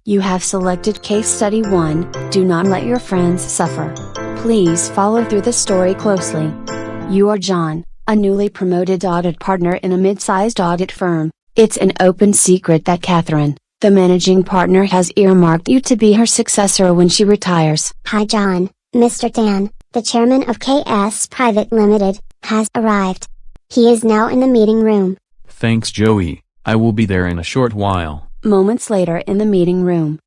You have selected case study 1, do not let your friends suffer. Please follow through the story closely. You are John, a newly promoted audit partner in a mid-sized audit firm. It's an open secret that Catherine, the managing partner, has earmarked you to be her successor when she retires. Hi John, Mr. Dan, the chairman of KS Pte Ltd, has arrived. He is now in the meeting room. Thanks Joey, I will be there in a short while. Moments later in the meeting room.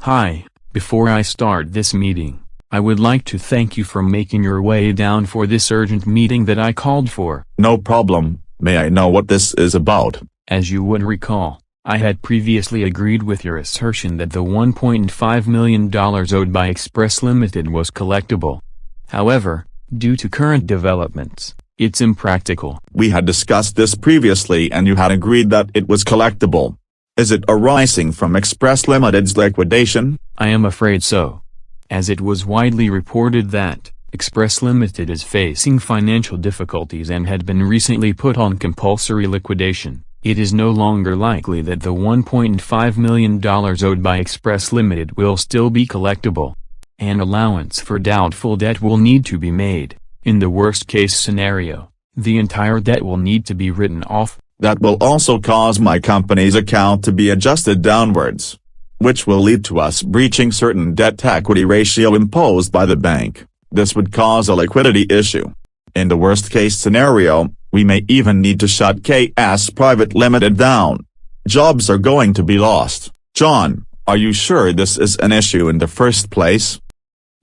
Hi, before I start this meeting, I would like to thank you for making your way down for this urgent meeting that I called for. No problem. May I know what this is about? As you would recall, I had previously agreed with your assertion that the $1.5 million owed by Express Limited was collectible. However, due to current developments, it's impractical. We had discussed this previously and you had agreed that it was collectible. Is it arising from Express Limited's liquidation? I am afraid so. As it was widely reported that Express Limited is facing financial difficulties and had been recently put on compulsory liquidation, it is no longer likely that the $1.5 million owed by Express Limited will still be collectible. An allowance for doubtful debt will need to be made. In the worst-case scenario, the entire debt will need to be written off. That will also cause my company's account to be adjusted downwards, which will lead to us breaching certain debt-equity ratio imposed by the bank. This would cause a liquidity issue. In the worst-case scenario, we may even need to shut KS Pte Ltd down. Jobs are going to be lost. John, are you sure this is an issue in the first place?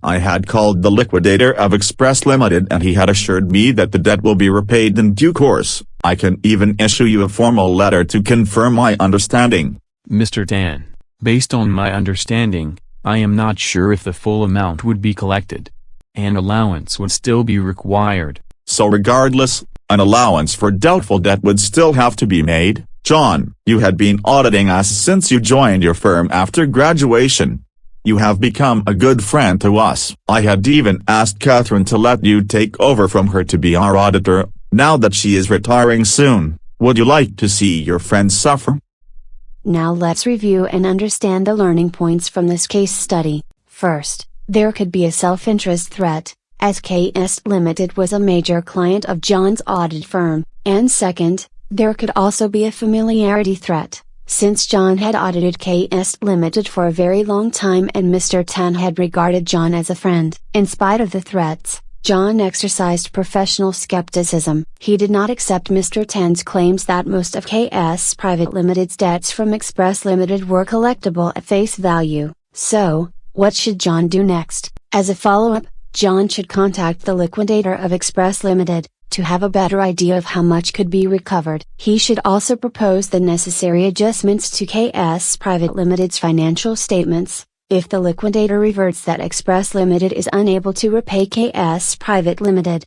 I had called the liquidator of Express Limited and he had assured me that the debt will be repaid in due course. I can even issue you a formal letter to confirm my understanding. Mr. Dan, based on my understanding, I am not sure if the full amount would be collected. An allowance would still be required. So regardless, an allowance for doubtful debt would still have to be made. John, you had been auditing us since you joined your firm after graduation. You have become a good friend to us. I had even asked Catherine to let you take over from her to be our auditor. Now that she is retiring soon, would you like to see your friends suffer? Now let's review and understand the learning points from this case study. First, there could be a self-interest threat, as KS Limited was a major client of John's audit firm, and second, there could also be a familiarity threat, since John had audited KS Limited for a very long time and Mr. Tan had regarded John as a friend. In spite of the threats, John exercised professional skepticism. He did not accept Mr. Tan's claims that most of KS Pte Limited's debts from Express Limited were collectible at face value. So, what should John do next? As a follow-up, John should contact the liquidator of Express Limited, to have a better idea of how much could be recovered. He should also propose the necessary adjustments to KS Pte Limited's financial statements. If the liquidator reverts that Express Limited is unable to repay KS Pte Ltd,